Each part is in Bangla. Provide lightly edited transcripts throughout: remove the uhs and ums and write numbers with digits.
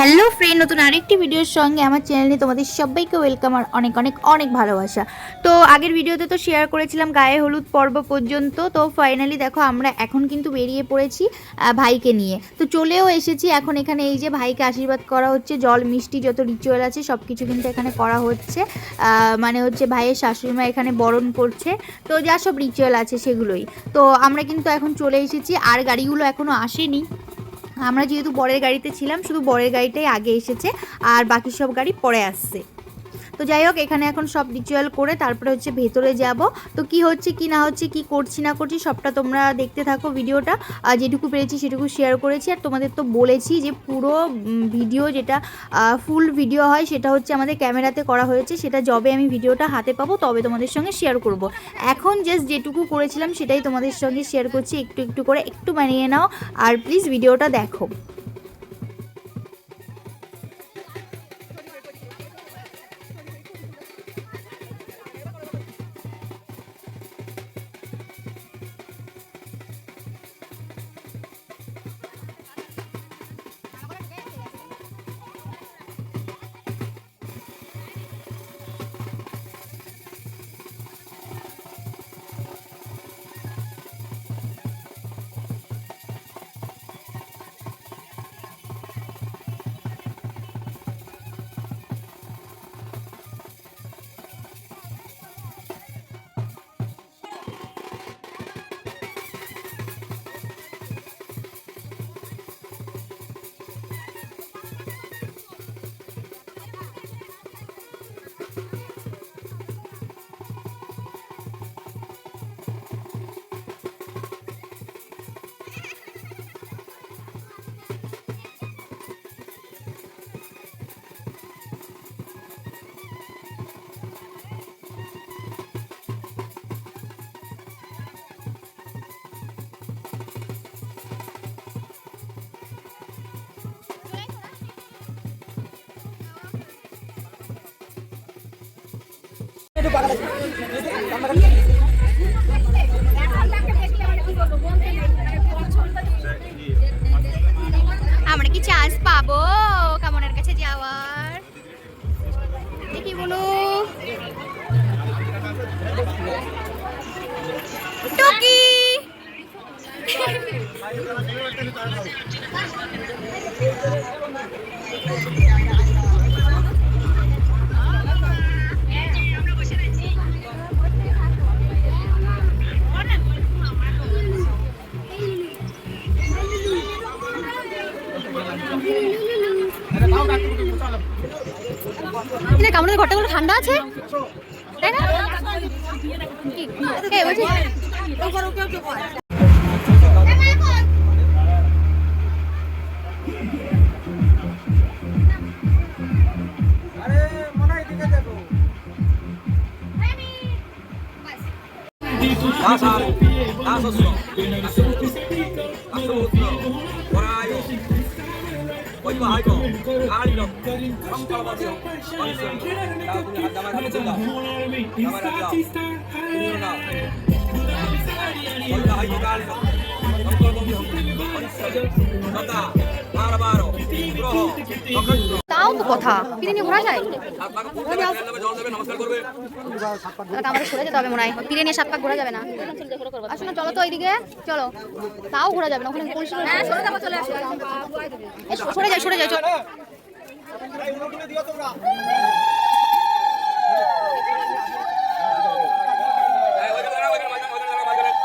হ্যালো ফ্রেন্ড, নতুন আরেকটি ভিডিওর সঙ্গে আমার চ্যানেলে তোমাদের সবাইকে ওয়েলকাম আর অনেক অনেক অনেক ভালোবাসা। তো আগের ভিডিওতে তো শেয়ার করেছিলাম গায়ে হলুদ পর্ব পর্যন্ত। তো ফাইনালি দেখো আমরা এখন কিন্তু বেরিয়ে পড়েছি ভাইকে নিয়ে। তো চলেও এসেছি এখন এখানে। এই যে ভাইকে আশীর্বাদ করা হচ্ছে, জল মিষ্টি যত রিচুয়াল আছে সব কিছু কিন্তু এখানে করা হচ্ছে। মানে হচ্ছে ভাইয়ের শাশুড়িমা এখানে বরণ করছে, তো যা সব রিচুয়াল আছে সেগুলোই। তো আমরা কিন্তু এখন চলে এসেছি, আর গাড়িগুলো এখনও আসেনি। আমরা যেহেতু বরের গাড়িতে ছিলাম, শুধু বরের গাড়িটাই আগে এসেছে আর বাকি সব গাড়ি পরে আসছে। তো যাই হোক, এখানে এখন সব রিচুয়াল করে তারপরে হচ্ছে ভেতরে যাব। তো কি হচ্ছে কি না হচ্ছে, কি করছি না করছি সবটা তোমরা দেখতে থাকো ভিডিওটা। আর যেটুকু পেরেছি সেটুকু শেয়ার করেছি। আর তোমাদের তো বলেছি যে পুরো ভিডিও যেটা ফুল ভিডিও হয় সেটা হচ্ছে আমাদের ক্যামেরাতে করা হয়েছে, সেটা যবে আমি ভিডিওটা হাতে পাবো তবে তোমাদের সঙ্গে শেয়ার করব। এখন জাস্ট যেটুকু করেছিলাম সেটাই তোমাদের সঙ্গে শেয়ার করছি, একটু একটু করে একটু বানিয়ে নাও আর প্লিজ ভিডিওটা দেখো। আমরা কি চান্স পাবো কামনার কাছে যাওয়ার? দেখি বলো টকি। কামড়ের ঘরটা গুলো ঠান্ডা আছে, তাই না? তাও তো কথা, পিড়ে নিয়ে ঘোরা যায়? আমাদের সরে যেতে হবে মনে হয়, পিড়ে নিয়ে 7 পাক ঘোরা যাবে না। আসো না, চলো তো এইদিকে চলো। তাও ঘোরা যাবে না, ওখানে সরে যাই সরে যাই।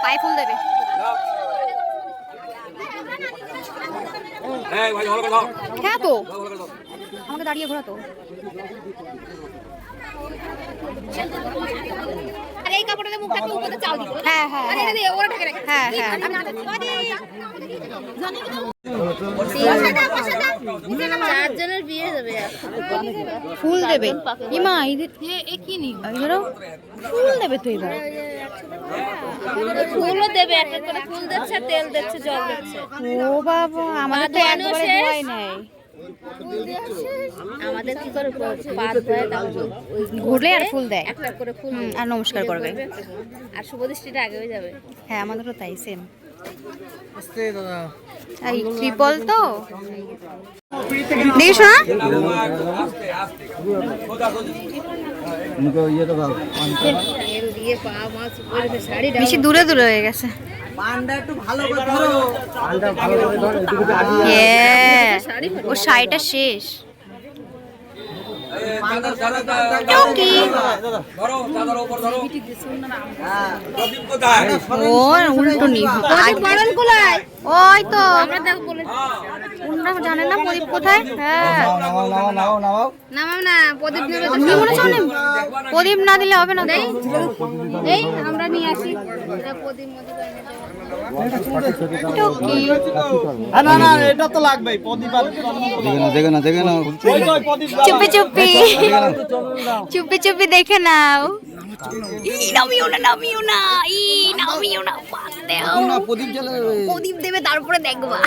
পায়ে ফুল দেবে। হ্যাঁ তো আমাকে দাঁড়িয়ে ঘোরাতো। আর এই কাপড়টা মুখটাকে উপরে চাল দিতে। হ্যাঁ হ্যাঁ আরে দে ওরা ঢেকে রাখ। হ্যাঁ হ্যাঁ চারজনের বিয়ে দেবে, ফুল দেবে। ইমা এ কি নি ধরো ফুল দেবে তো এবার। ফুলও দেবে, একটা করে ফুল দিচ্ছে, তেল দিচ্ছে, জল দিচ্ছে। ও বাবা, আমাদের তো একবারে হয় নাই। আমাদের কি করে পা ধোয়, ঘুরলে আর ফুল দেয়, একটা করে ফুল আর নমস্কার করবে, আর শুভদৃষ্টিটা আগেও যাবে। হ্যাঁ আমাদেরও তাই সেম। এই ট্রিপল তো দেখিস না বেশি দূরে দূরে হয়ে গেছে। ও শাড়িটা শেষ। উল্টো ওই তো জানে না প্রদীপ কোথায়। হ্যাঁ প্রদীপ না দিলে হবে না। আমরা নিয়ে আসি চুপি চুপি চুপি চুপি দেখে নাও। প্রদীপ দেবে তারপরে দেখবা।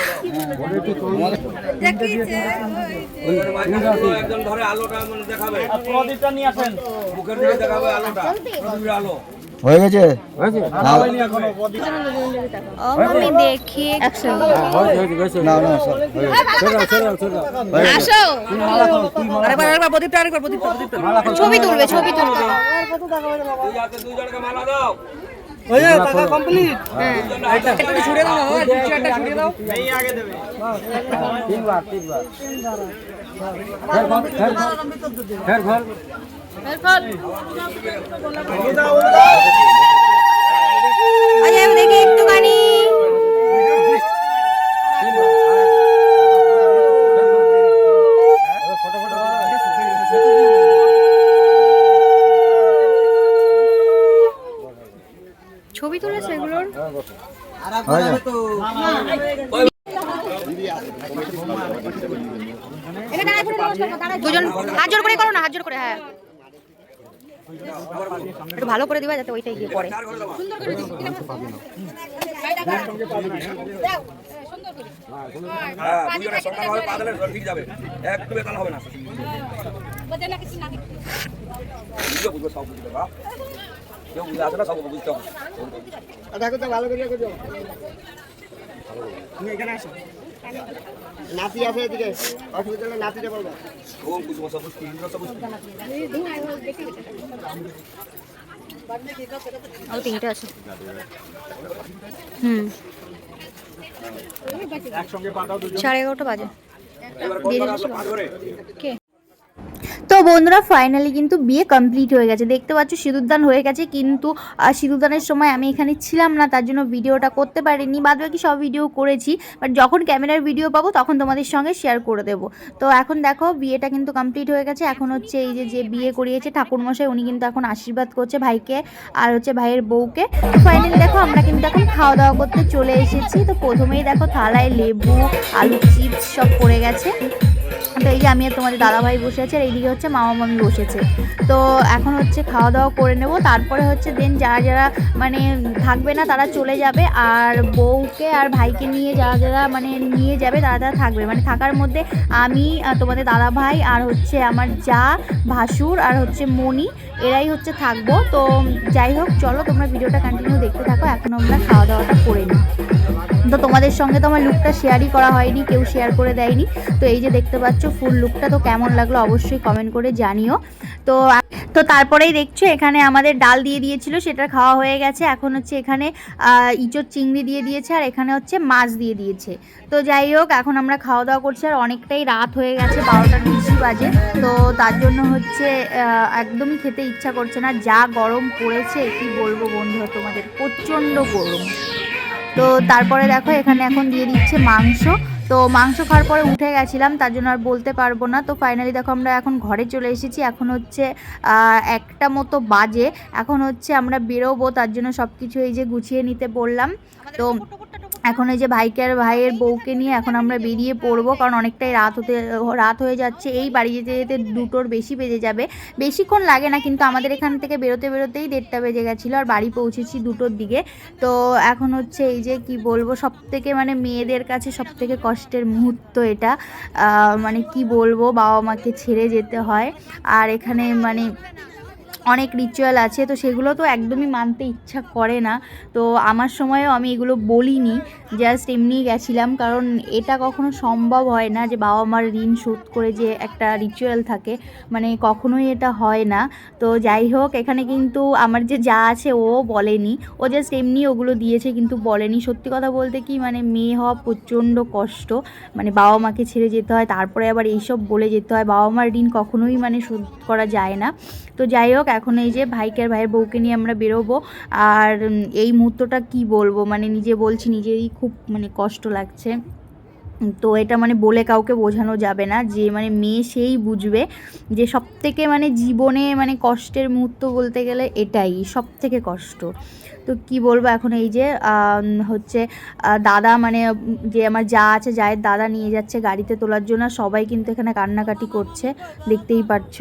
হয়ে গেছে দেখি ছবি তুলবে ছবি তুলবে। দেখি একটুখানি ছবি তুলেছে এগুলোর। দুজন হাত জোর করে করো না, হাত জোর করে। হ্যাঁ একটু ভালো করে দিবা যাতে ওইটাই গিয়ে পড়ে। নাতি আছে এদিকে, অসুবিধা হলে নাতিটা বলবো। তিনটে আছে। সাড়ে 11টা বাজে। কে তো বন্ধুরা ফাইনালি কিন্তু বিয়ে কমপ্লিট হয়ে গেছে। দেখতে পাচ্ছ সিঁদুরদান হয়ে গেছে, কিন্তু সিঁদুরদানের সময় আমি এখানে ছিলাম না, তার জন্য ভিডিওটা করতে পারিনি। বাদ বাকি সব ভিডিও করেছি, বাট যখন ক্যামেরার ভিডিও পাবো তখন তোমাদের সঙ্গে শেয়ার করে দেবো। তো এখন দেখো বিয়েটা কিন্তু কমপ্লিট হয়ে গেছে। এখন হচ্ছে এই যে বিয়ে করিয়েছে ঠাকুরমশাই, উনি কিন্তু এখন আশীর্বাদ করছে ভাইকে আর হচ্ছে ভাইয়ের বউকে। তো ফাইনালি দেখো আমরা কিন্তু এখন খাওয়া দাওয়া করতে চলে এসেছি। তো প্রথমেই দেখো থালায় লেবু, আলু চিপস সব পড়ে গেছে। তো এই যে আমি আর তোমাদের দাদাভাই বসে আছে, আর এইদিকে হচ্ছে মামা মামি বসেছে। তো এখন হচ্ছে খাওয়া দাওয়া করে নেব, তারপরে হচ্ছে দেন যারা যারা মানে থাকবে না তারা চলে যাবে, আর বউকে আর ভাইকে নিয়ে যারা যারা মানে নিয়ে যাবে তারা তারা থাকবে। মানে থাকার মধ্যে আমি তোমাদের দাদাভাই আর হচ্ছে আমার যা ভাসুর আর হচ্ছে মণি, এরাই হচ্ছে থাকবো। তো যাই হোক চলো তোমরা ভিডিওটা কন্টিনিউ দেখতে থাকো। এখন আমরা খাওয়া দাওয়াটা করে নিই। তো তোমাদের সঙ্গে তো আমার লুকটা শেয়ারই করা হয়নি, কেউ শেয়ার করে দেয়নি। তো এই যে দেখতে পাচ্ছ ফুল লুকটা, তো কেমন লাগলো অবশ্যই কমেন্ট করে জানিও। তো তারপরেই দেখছো এখানে আমাদের ডাল দিয়ে দিয়েছিল, সেটা খাওয়া হয়ে গেছে। এখন হচ্ছে এখানে ইঁচড় চিংড়ি দিয়ে দিয়েছে, আর এখানে হচ্ছে মাছ দিয়ে দিয়েছে। তো যাই হোক এখন আমরা খাওয়া দাওয়া করছি, আর অনেকটাই রাত হয়ে গেছে, 12টার বেশি বাজে। তো তার জন্য হচ্ছে একদমই খেতে ইচ্ছা করছে না, যা গরম পড়েছে কি বলবো বন্ধু তোমাদের, প্রচণ্ড গরম। তো তারপরে দেখো এখানে এখন দিয়ে দিচ্ছে মাংস। তো মাংস খাওয়ার পরে উঠে গেছিলাম, তার জন্য আর বলতে পারবো না। তো ফাইনালি দেখো আমরা এখন ঘরে চলে এসেছি। এখন হচ্ছে 1টা মতো বাজে। এখন হচ্ছে আমরা বেরোবো, তার জন্য সব কিছু এই যে গুছিয়ে নিতে বললাম। তো এখন এই যে ভাইকে আর ভাইয়ের বউকে নিয়ে এখন আমরা বেরিয়ে পড়বো, কারণ অনেকটাই রাত হয়ে যাচ্ছে। এই বাড়ি যেতে যেতে 2টোর বেশি বেজে যাবে, বেশিক্ষণ লাগে না, কিন্তু আমাদের এখান থেকে বেরোতেই 1:30টা বেজে গেছিলো, আর বাড়ি পৌঁছেছি 2টোর দিকে। তো এখন হচ্ছে এই যে কি বলবো, সবথেকে মানে মেয়েদের কাছে সবথেকে কষ্টের মুহূর্ত এটা। মানে কি বলবো, বাবা মাকে ছেড়ে যেতে হয়। আর এখানে মানে অনেক রিচুয়াল আছে, তো সেগুলো তো একদমই মানতে ইচ্ছা করে না। তো আমার সময়েও আমি এগুলো বলিনি, জাস্ট এমনি গেছিলাম, কারণ এটা কখনো সম্ভব হয় না যে বাবা মার ঋণ শোধ করে যে একটা রিচুয়াল থাকে, মানে কখনোই এটা হয় না। তো যাই হোক, এখানে কিন্তু আমার যে যা আছে ও বলেনি, ও জাস্ট এমনি ওগুলো দিয়েছে কিন্তু বলেনি। সত্যি কথা বলতে কি, মানে মেয়ে হওয়া প্রচণ্ড কষ্ট, মানে বাবা মাকে ছেড়ে যেতে হয়, তারপরে আবার এইসব বলে যেতে হয়। বাবা মার ঋণ কখনোই মানে শোধ করা যায় না। তো যাই হোক, এখন এই যে ভাইকে আর ভাইয়ের বউকে নিয়ে আমরা বেরোবো। আর এই মুহূর্তটা কি বলবো, মানে নিজে বলছি নিজেরই খুব মানে কষ্ট লাগছে। তো এটা মানে বলে কাউকে বোঝানো যাবে না, যে মানে মেয়ে সেই বুঝবে যে সবথেকে মানে জীবনে মানে কষ্টের মুহূর্ত বলতে গেলে এটাই সবথেকে কষ্ট। তো কি বলবো, এখন এই যে হচ্ছে দাদা মানে যে আমার যা আছে, যায়ের দাদা নিয়ে যাচ্ছে গাড়িতে তোলার জন্য। সবাই কিন্তু এখানে কান্নাকাটি করছে, দেখতেই পাচ্ছ।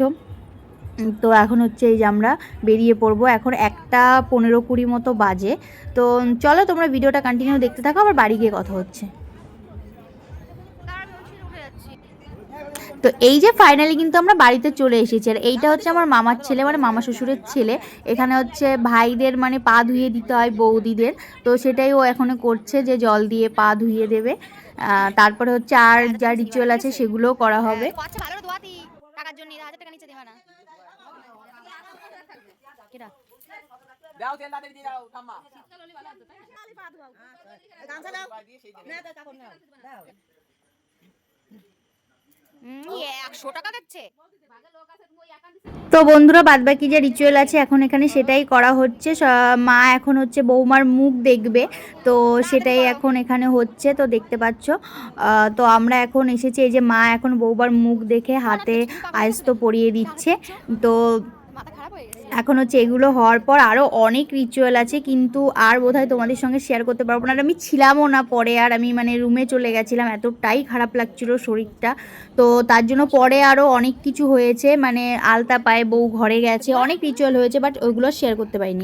তো এখন হচ্ছে এই যে আমরা বেরিয়ে পড়বো, এখন 1:15-20 মতো বাজে। তো চলো তোমরা ভিডিওটা কন্টিনিউ দেখতে থাকো, আবার বাড়ি গিয়ে কথা হচ্ছে। তো এই যে ফাইনালি কিন্তু আমরা বাড়িতে চলে এসেছি, আর এইটা হচ্ছে আমার মামার ছেলে, মানে মামা শ্বশুরের ছেলে। এখানে হচ্ছে ভাইদের মানে পা ধুইয়ে দিতে হয় বৌদিদের, তো সেটাই ও এখনো করছে, যে জল দিয়ে পা ধুইয়ে দেবে। তারপরে হচ্ছে আর যা রিচুয়াল আছে সেগুলোও করা হবে। তো বন্ধুরা, বাদবাকি যে রিচুয়াল আছে এখন এখানে সেটাই করা হচ্ছে। মা এখন হচ্ছে বৌমার মুখ দেখবে, তো সেটাই এখন এখানে হচ্ছে, তো দেখতে পাচ্ছ। তো আমরা এখন এসেছি, এই যে মা এখন বৌমার মুখ দেখে হাতে আয়স্ত পরিয়ে দিচ্ছে। তো এখন হচ্ছে এগুলো হওয়ার পর আরও অনেক রিচুয়াল আছে, কিন্তু আর বোধহয় তোমাদের সঙ্গে শেয়ার করতে পারবো না। আর আমি ছিলামও না পরে, আর আমি মানে রুমে চলে গেছিলাম, এতটাই খারাপ লাগছিল শরীরটা। তো তার জন্য পরে আরও অনেক কিছু হয়েছে, মানে আলতা পায়ে বউ ঘরে গেছে, অনেক রিচুয়াল হয়েছে, বাট ওইগুলো শেয়ার করতে পারিনি।